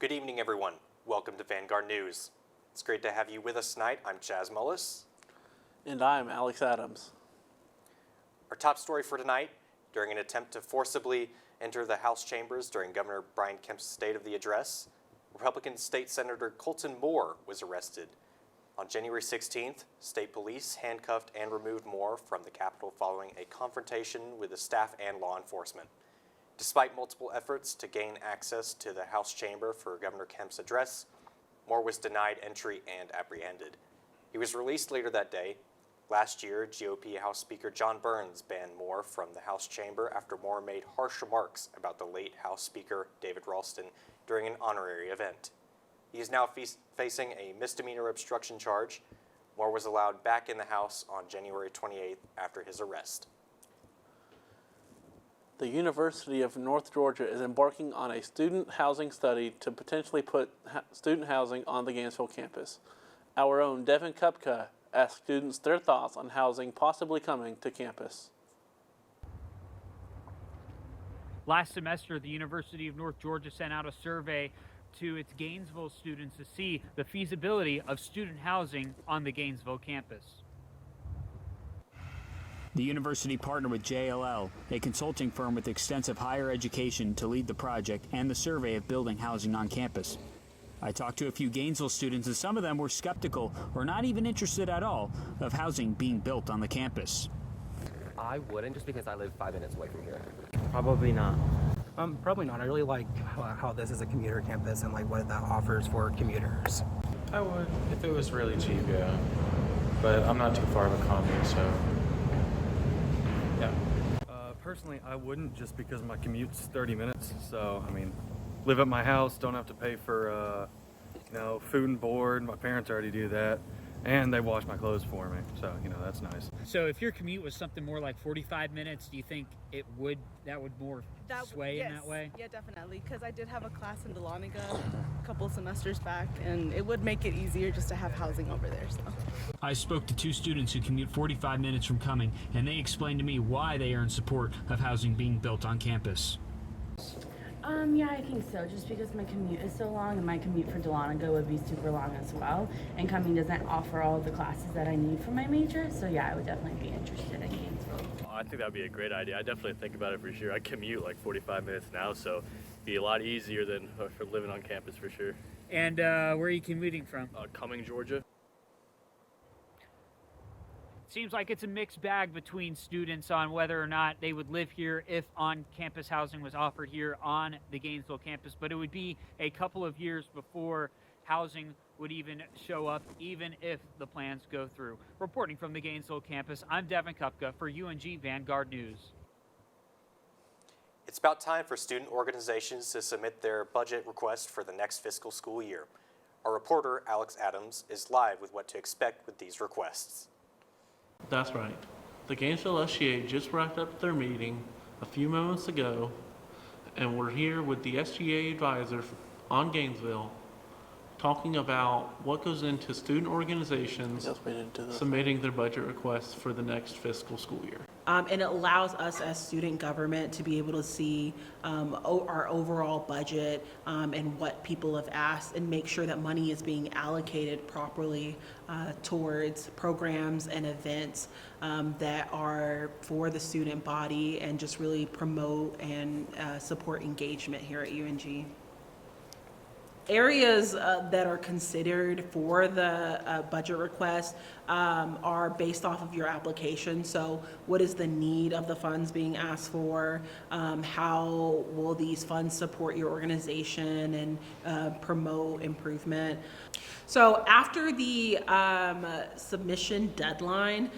Good evening, everyone. Welcome to Vanguard News. It's great to have you with us tonight. I'm Chaz Mullis. And I'm Alex Adams. Our top story for tonight: during an attempt to forcibly enter the House chambers during Governor Brian Kemp's State of the Address, Republican State Senator Colton Moore was arrested. On January 16th, state police handcuffed and removed Moore from the Capitol following a confrontation with the staff and law enforcement. Despite multiple efforts to gain access to the House chamber for Governor Kemp's address, Moore was denied entry and apprehended. He was released later that day. Last year, GOP House Speaker John Burns banned Moore from the House chamber after Moore made harsh remarks about the late House Speaker David Ralston during an honorary event. He is now facing a misdemeanor obstruction charge. Moore was allowed back in the House on January 28th after his arrest. The University of North Georgia is embarking on a student housing study to potentially put student housing on the Gainesville campus. Our own Devin Kupka asked students their thoughts on housing possibly coming to campus. Last semester, the University of North Georgia sent out a survey to its Gainesville students to see the feasibility of student housing on the Gainesville campus. The university partnered with JLL, a consulting firm with extensive higher education, to lead the project and the survey of building housing on campus. I talked to a few Gainesville students, and some of them were skeptical or not even interested at all of housing being built on the campus. I wouldn't, just because I live 5 minutes away from here. Probably not. Probably not. I really like how this is a commuter campus and like what that offers for commuters. I would, if it was really cheap, yeah. But I'm not too far of a commute, so yeah. Personally, I wouldn't, just because my commute's 30 minutes. So, I mean, live at my house, don't have to pay for, food and board. My parents already do that. And they wash my clothes for me, so, that's nice. So if your commute was something more like 45 minutes, do you think that would more sway in that way? Yeah, definitely, because I did have a class in Dahlonega a couple semesters back, and it would make it easier just to have housing over there. So I spoke to two students who commute 45 minutes from Cumming, and they explained to me why they are in support of housing being built on campus. Yeah, I think so, just because my commute is so long, and my commute for Dahlonega would be super long as well, and Cumming doesn't offer all the classes that I need for my major, so yeah, I would definitely be interested in Gainesville. I think that would be a great idea. I definitely think about it for sure. I commute like 45 minutes now, so it'd be a lot easier than for living on campus for sure. And where are you commuting from? Cumming, Georgia. Seems like it's a mixed bag between students on whether or not they would live here if on-campus housing was offered here on the Gainesville campus, but it would be a couple of years before housing would even show up, even if the plans go through. Reporting from the Gainesville campus, I'm Devin Kupka for UNG Vanguard News. It's about time for student organizations to submit their budget request for the next fiscal school year. Our reporter, Alex Adams, is live with what to expect with these requests. That's right. The Gainesville SGA just wrapped up their meeting a few moments ago, and we're here with the SGA advisor on Gainesville talking about what goes into student organizations submitting their budget requests for the next fiscal school year. And it allows us as student government to be able to see our overall budget and what people have asked, and make sure that money is being allocated properly towards programs and events that are for the student body, and just really promote and support engagement here at UNG. Areas that are considered for the budget request are based off of your application. So what is the need of the funds being asked for? How will these funds support your organization and promote improvement? So after the submission deadline,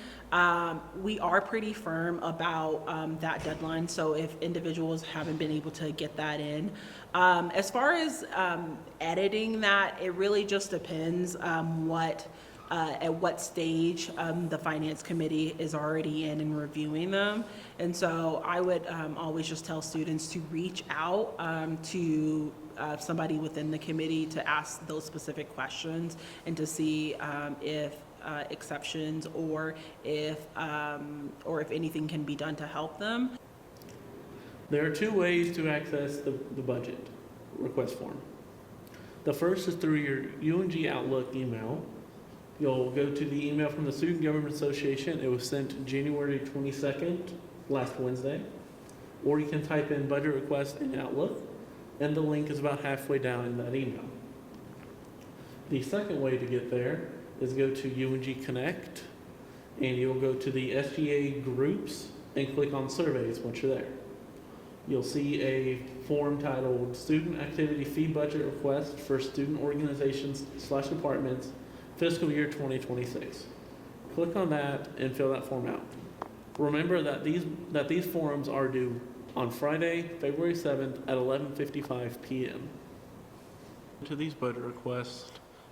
we are pretty firm about that deadline. So if individuals haven't been able to get that in, as far as editing that, it really just depends at what stage the finance committee is already in and reviewing them. And so I would always just tell students to reach out to somebody within the committee to ask those specific questions, and to see if exceptions or if anything can be done to help them. There are two ways to access the budget request form. The first is through your UNG Outlook email. You'll go to the email from the Student Government Association. It was sent January 22nd, last Wednesday. Or you can type in budget request in Outlook, and the link is about halfway down in that email. The second way to get there is go to UNG Connect, and you'll go to the SGA groups and click on surveys once you're there. You'll see a form titled Student Activity Fee Budget Request for Student Organizations/Departments Fiscal Year 2026. Click on that and fill that form out. Remember that these forms are due on Friday, February 7th at 11:55 p.m. To these budget requests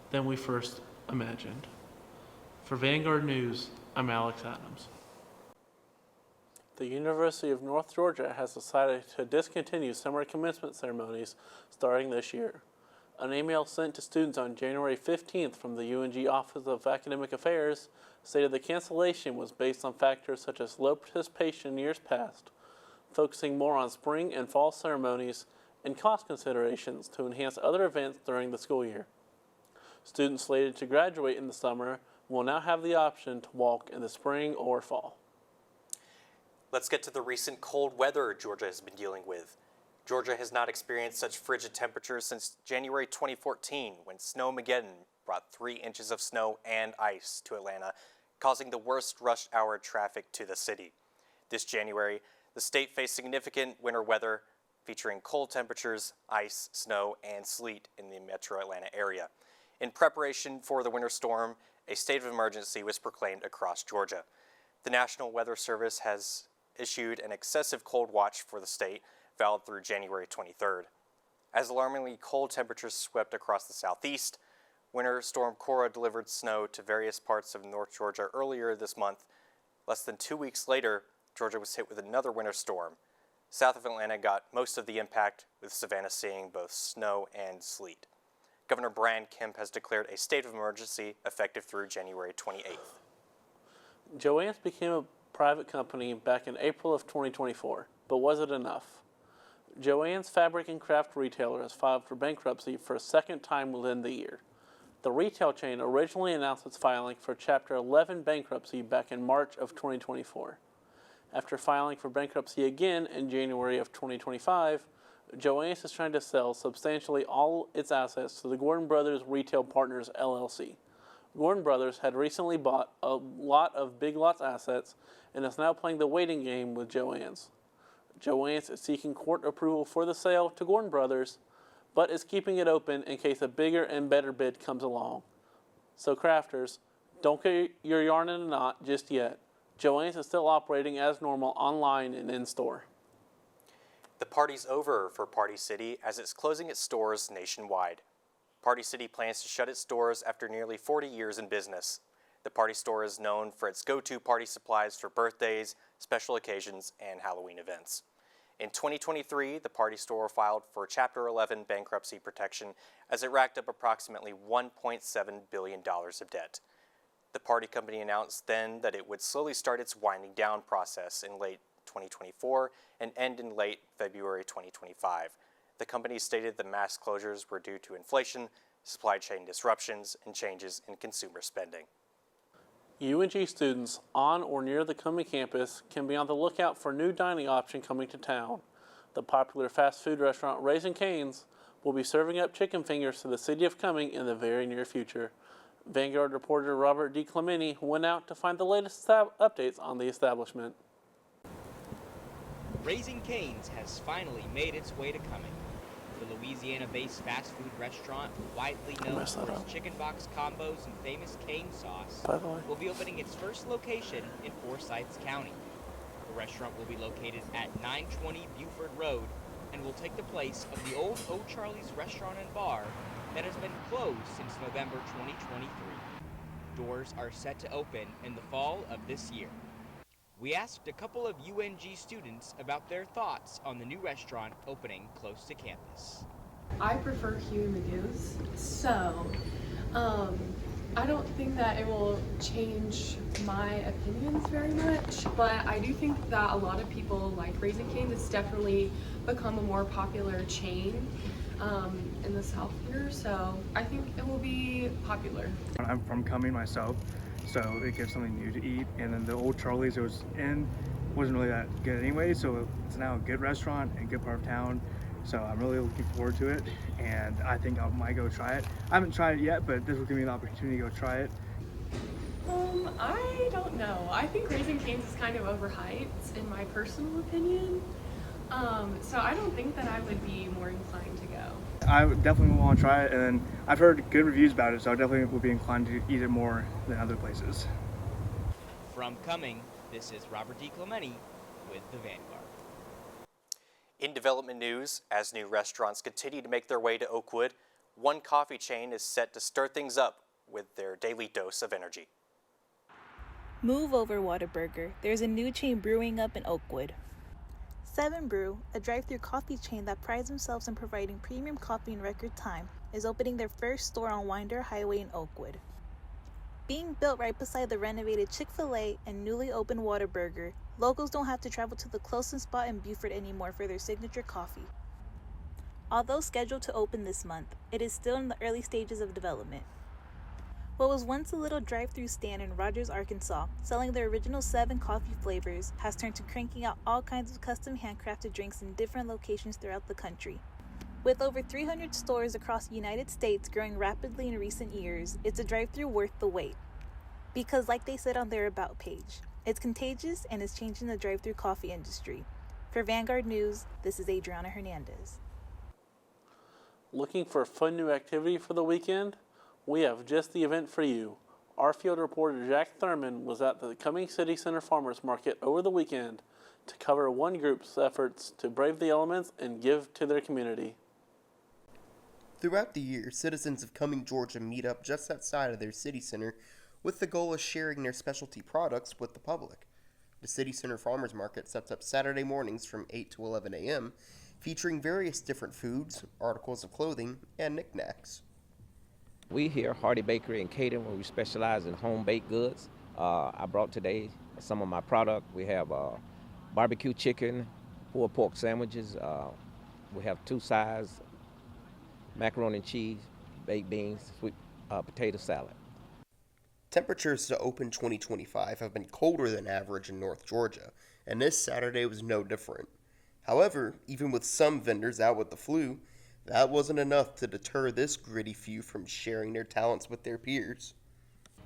than we first imagined. For Vanguard News, I'm Alex Adams. The University of North Georgia has decided to discontinue summer commencement ceremonies starting this year. An email sent to students on January 15th from the UNG Office of Academic Affairs stated the cancellation was based on factors such as low participation in years past, focusing more on spring and fall ceremonies, and cost considerations to enhance other events during the school year. Students slated to graduate in the summer will now have the option to walk in the spring or fall. Let's get to the recent cold weather Georgia has been dealing with. Georgia has not experienced such frigid temperatures since January 2014, when Snowmageddon brought 3 inches of snow and ice to Atlanta, causing the worst rush hour traffic to the city. This January, the state faced significant winter weather, featuring cold temperatures, ice, snow, and sleet in the metro Atlanta area. In preparation for the winter storm, a state of emergency was proclaimed across Georgia. The National Weather Service has issued an excessive cold watch for the state, valid through January 23rd. As alarmingly cold temperatures swept across the southeast, Winter Storm Cora delivered snow to various parts of North Georgia earlier this month. Less than 2 weeks later, Georgia was hit with another winter storm. South of Atlanta got most of the impact, with Savannah seeing both snow and sleet. Governor Brian Kemp has declared a state of emergency effective through January 28th. Joann's became a private company back in April of 2024, but was it enough? Joann's fabric and craft retailer has filed for bankruptcy for a second time within the year. The retail chain originally announced its filing for Chapter 11 bankruptcy back in March of 2024. After filing for bankruptcy again in January of 2025, Joann's is trying to sell substantially all its assets to the Gordon Brothers Retail Partners LLC. Gordon Brothers had recently bought a lot of Big Lots assets and is now playing the waiting game with Joann's. Joann's is seeking court approval for the sale to Gordon Brothers, but is keeping it open in case a bigger and better bid comes along. So crafters, don't get your yarn in a knot just yet. Joann's is still operating as normal online and in-store. The party's over for Party City as it's closing its stores nationwide. Party City plans to shut its doors after nearly 40 years in business. The Party Store is known for its go-to party supplies for birthdays, special occasions, and Halloween events. In 2023, the Party Store filed for Chapter 11 bankruptcy protection as it racked up approximately $1.7 billion of debt. The party company announced then that it would slowly start its winding down process in late 2024 and end in late February 2025. The company stated the mass closures were due to inflation, supply chain disruptions, and changes in consumer spending. UNG students on or near the Cumming campus can be on the lookout for a new dining option coming to town. The popular fast food restaurant Raising Cane's will be serving up chicken fingers to the city of Cumming in the very near future. Vanguard reporter Robert D. Clemeni went out to find the latest updates on the establishment. Raising Cane's has finally made its way to Cumming. The Louisiana-based fast food restaurant, widely known for its chicken box combos and famous cane sauce, will be opening its first location in Forsyth County. The restaurant will be located at 920 Buford Road and will take the place of the old O'Charlie's restaurant and bar that has been closed since November 2023. Doors are set to open in the fall of this year. We asked a couple of UNG students about their thoughts on the new restaurant opening close to campus. I prefer Huey Magoo's, so I don't think that it will change my opinions very much, but I do think that a lot of people like Raising Cane's. It's definitely become a more popular chain in the the South here, so I think it will be popular. I'm from Cumming myself, so it gives something new to eat. And then the old Charlie's it was in wasn't really that good anyway, so it's now a good restaurant and good part of town. So I'm really looking forward to it, and I think I might go try it. I haven't tried it yet, but this will give me the opportunity to go try it. I don't know. I think Raising Cane's is kind of overhyped in my personal opinion. So I don't think that I would be more inclined to go. I would definitely want to try it, and I've heard good reviews about it, so I definitely would be inclined to eat it more than other places. From Cumming, this is Robert D. Clementi with the Vanguard. In development news, as new restaurants continue to make their way to Oakwood, one coffee chain is set to stir things up with their daily dose of energy. Move over, Whataburger. There's a new chain brewing up in Oakwood. 7 Brew, a drive-thru coffee chain that prides themselves in providing premium coffee in record time, is opening their first store on Winder Highway in Oakwood. Being built right beside the renovated Chick-fil-A and newly opened Whataburger, locals don't have to travel to the closest spot in Buford anymore for their signature coffee. Although scheduled to open this month, it is still in the early stages of development. What was once a little drive-thru stand in Rogers, Arkansas, selling the original 7 coffee flavors, has turned to cranking out all kinds of custom handcrafted drinks in different locations throughout the country. With over 300 stores across the United States growing rapidly in recent years, it's a drive-thru worth the wait. Because like they said on their About page, it's contagious and is changing the drive-thru coffee industry. For Vanguard News, this is Adriana Hernandez. Looking for a fun new activity for the weekend? We have just the event for you. Our field reporter Jack Thurman was at the Cumming City Center Farmers Market over the weekend to cover one group's efforts to brave the elements and give to their community. Throughout the year, citizens of Cumming, Georgia meet up just outside of their city center with the goal of sharing their specialty products with the public. The City Center Farmers Market sets up Saturday mornings from 8 to 11 a.m., featuring various different foods, articles of clothing, and knickknacks. We here, Hardy Bakery and Catering, where we specialize in home baked goods. I brought today some of my product. We have barbecue chicken, pulled pork sandwiches. We have 2 sides, macaroni and cheese, baked beans, sweet potato salad. Temperatures to open 2025 have been colder than average in North Georgia, and this Saturday was no different. However, even with some vendors out with the flu, that wasn't enough to deter this gritty few from sharing their talents with their peers.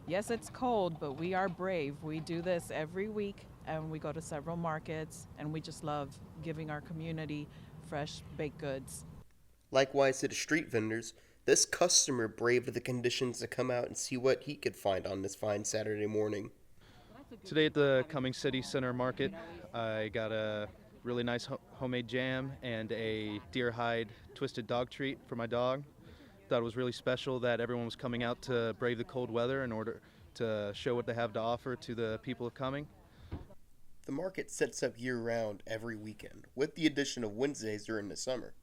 Yes, it's cold, but we are brave. We do this every week, and we go to several markets, and we just love giving our community fresh baked goods. Likewise to the street vendors, this customer braved the conditions to come out and see what he could find on this fine Saturday morning. Today at the Cumming City Center Market, I got a really nice homemade jam and a deer hide twisted dog treat for my dog. Thought it was really special that everyone was coming out to brave the cold weather in order to show what they have to offer to the people of Cumming. The market sets up year-round every weekend, with the addition of Wednesdays during the summer.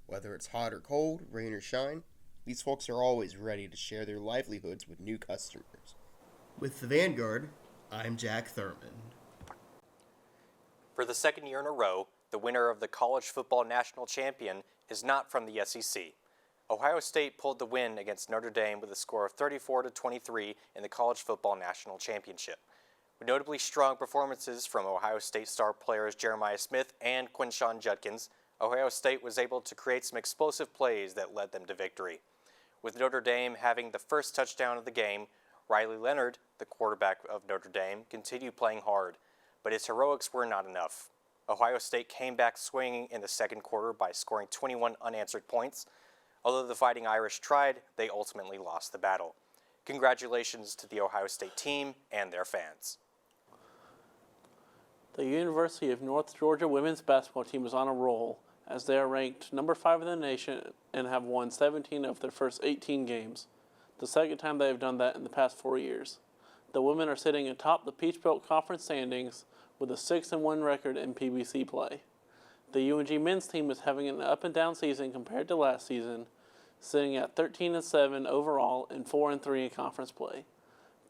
Whether it's hot or cold, rain or shine, these folks are always ready to share their livelihoods with new customers. With the Vanguard, I'm Jack Thurman. For the second year in a row, the winner of the college football national champion is not from the SEC. Ohio State pulled the win against Notre Dame with a score of 34-23 in the college football national championship. With notably strong performances from Ohio State star players Jeremiah Smith and Quinshon Judkins, Ohio State was able to create some explosive plays that led them to victory. With Notre Dame having the first touchdown of the game, Riley Leonard, the quarterback of Notre Dame, continued playing hard, but his heroics were not enough. Ohio State came back swinging in the second quarter by scoring 21 unanswered points. Although the Fighting Irish tried, they ultimately lost the battle. Congratulations to the Ohio State team and their fans. The University of North Georgia women's basketball team is on a roll, as they are ranked number 5 in the nation and have won 17 of their first 18 games, the second time they have done that in the past 4 years. The women are sitting atop the Peach Belt Conference standings with a 6-1 record in PBC play. The UNG men's team is having an up-and-down season compared to last season, sitting at 13-7 overall and 4-3 in conference play.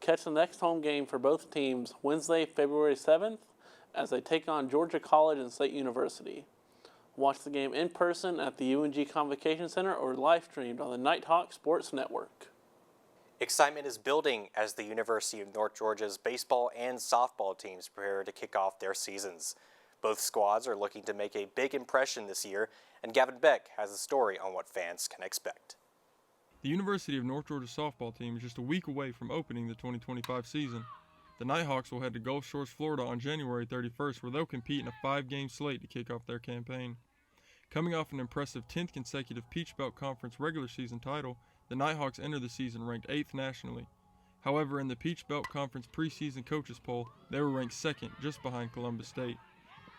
Catch the next home game for both teams Wednesday, February 7th, as they take on Georgia College and State University. Watch the game in person at the UNG Convocation Center or live streamed on the Nighthawk Sports Network. Excitement is building as the University of North Georgia's baseball and softball teams prepare to kick off their seasons. Both squads are looking to make a big impression this year, and Gavin Beck has a story on what fans can expect. The University of North Georgia softball team is just a week away from opening the 2025 season. The Nighthawks will head to Gulf Shores, Florida on January 31st, where they'll compete in a 5-game slate to kick off their campaign. Coming off an impressive 10th consecutive Peach Belt Conference regular season title, the Nighthawks enter the season ranked 8th nationally. However, in the Peach Belt Conference preseason coaches poll, they were ranked 2nd, just behind Columbus State.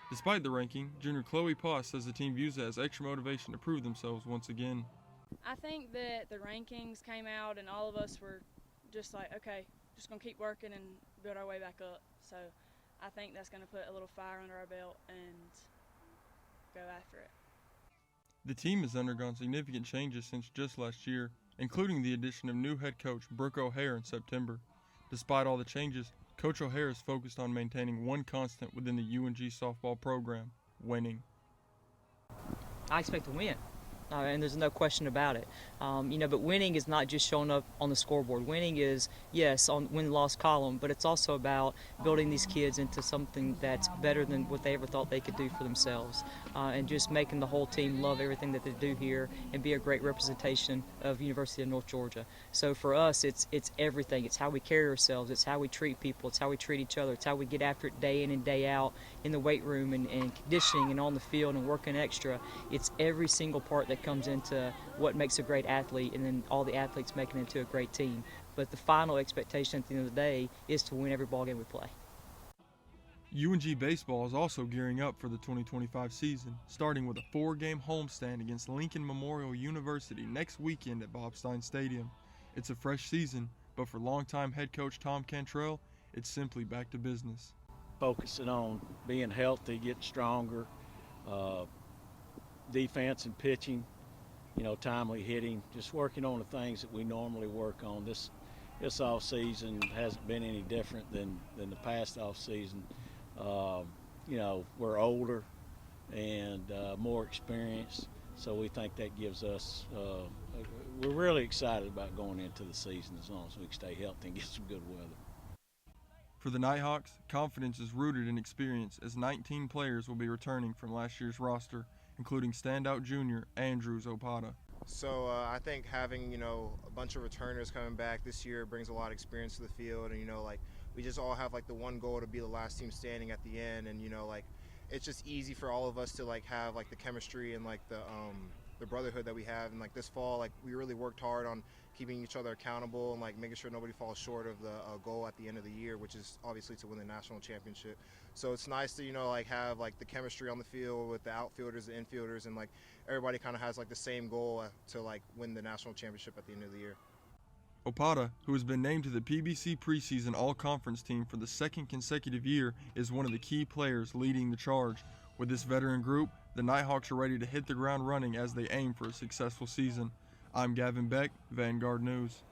Despite the ranking, junior Chloe Poss says the team views it as extra motivation to prove themselves once again. I think that the rankings came out and all of us were just like, okay, just going to keep working and build our way back up. So I think that's going to put a little fire under our belt and go after it. The team has undergone significant changes since just last year, including the addition of new head coach Brooke O'Hare in September. Despite all the changes, Coach O'Hare is focused on maintaining one constant within the UNG softball program: winning. I expect to win. And there's no question about it. But winning is not just showing up on the scoreboard. Winning is, yes, on win-loss column, but it's also about building these kids into something that's better than what they ever thought they could do for themselves, and just making the whole team love everything that they do here and be a great representation of University of North Georgia. So for us, it's everything. It's how we carry ourselves. It's how we treat people. It's how we treat each other. It's how we get after it day in and day out in the weight room and conditioning and on the field and working extra. It's every single part that comes into what makes a great athlete, and then all the athletes making it into a great team. But the final expectation at the end of the day is to win every ball game we play. UNG baseball is also gearing up for the 2025 season, starting with a 4-game homestand against Lincoln Memorial University next weekend at Bob Stein Stadium. It's a fresh season, but for longtime head coach Tom Cantrell, it's simply back to business. Focusing on being healthy, getting stronger, defense and pitching, timely hitting, just working on the things that we normally work on. This off season hasn't been any different than the past off season. We're older and more experienced, so we think that gives us. We're really excited about going into the season as long as we can stay healthy and get some good weather. For the Nighthawks, confidence is rooted in experience, as 19 players will be returning from last year's roster, including standout junior Andrews Opata. So I think having a bunch of returners coming back this year brings a lot of experience to the field, and we just all have the one goal to be the last team standing at the end, and it's just easy for all of us to have the chemistry and the brotherhood that we have. And this fall, we really worked hard on keeping each other accountable and making sure nobody falls short of the goal at the end of the year, which is obviously to win the national championship. So it's nice to have the chemistry on the field with the outfielders, the infielders, and everybody kind of has the same goal to win the national championship at the end of the year. Opata, who has been named to the PBC preseason all-conference team for the 2nd consecutive year, is one of the key players leading the charge. With this veteran group, the Nighthawks are ready to hit the ground running as they aim for a successful season. I'm Gavin Beck, Vanguard News.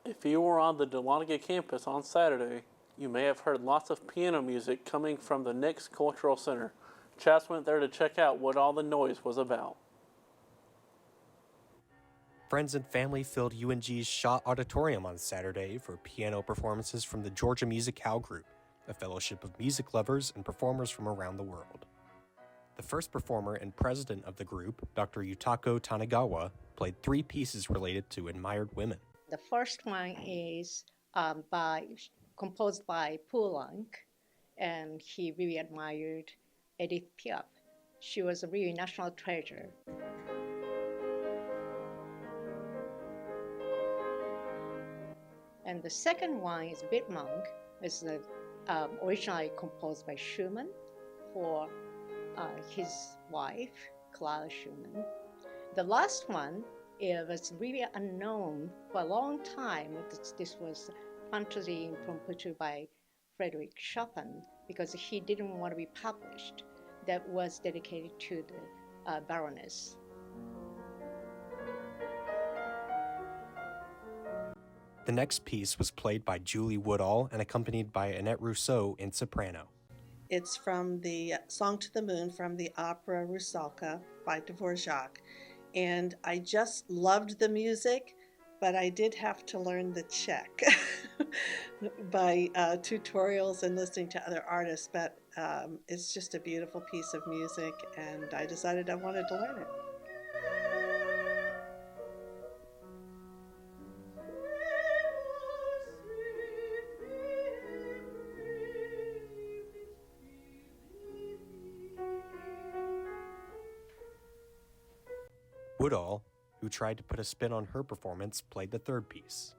If you were on the Dahlonega campus on Saturday, you may have heard lots of piano music coming from the Knicks Cultural Center. Chas went there to check out what all the noise was about. Friends and family filled UNG's Schott Auditorium on Saturday for piano performances from the Georgia Musicale Group, a fellowship of music lovers and performers from around the world. The first performer and president of the group, Dr. Yutako Tanagawa, played 3 pieces related to admired women. The first one is composed by Poulenc, and he really admired Edith Piaf. She was a really national treasure. And the second one is Bitmonk. It's originally composed by Schumann for his wife, Clara Schumann. The last one, it was really unknown for a long time. This was fantasy impromptu by Frederick Chopin, because he didn't want to be published. That was dedicated to the Baroness. The next piece was played by Julie Woodall and accompanied by Annette Rousseau in soprano. It's from the Song to the Moon from the opera Rusalka by Dvorak. And I just loved the music, but I did have to learn the Czech by tutorials and listening to other artists. But it's just a beautiful piece of music, and I decided I wanted to learn it. Woodall, who tried to put a spin on her performance, played the third piece.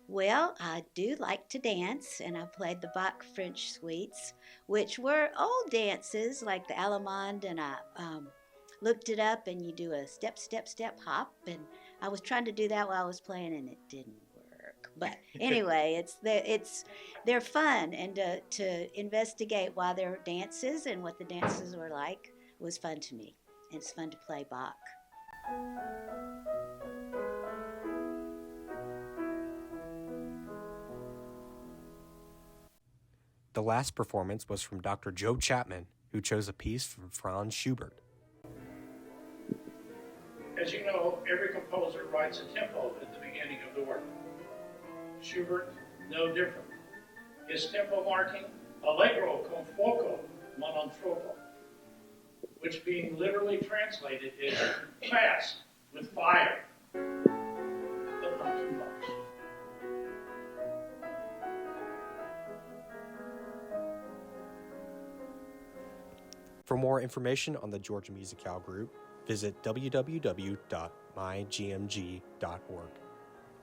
Well, I do like to dance, and I played the Bach French suites, which were old dances like the Allemande, and I looked it up, and you do a step, step, step, hop, and I was trying to do that while I was playing, and it didn't work. But anyway, they're fun, and to investigate why they're dances and what the dances were like was fun to me. And it's fun to play Bach. The last performance was from Dr. Joe Chapman, who chose a piece from Franz Schubert. As you know, every composer writes a tempo at the beginning of the work. Schubert, no different. His tempo marking, allegro con fuoco, ma non troppo, which being literally translated is fast with fire, but not too much. For more information on the Georgia Musicale Group, visit www.mygmg.org.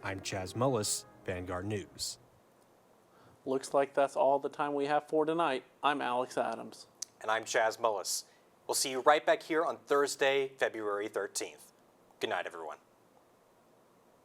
I'm Chaz Mullis, Vanguard News. Looks like that's all the time we have for tonight. I'm Alex Adams. And I'm Chaz Mullis. We'll see you right back here on Thursday, February 13th. Good night, everyone.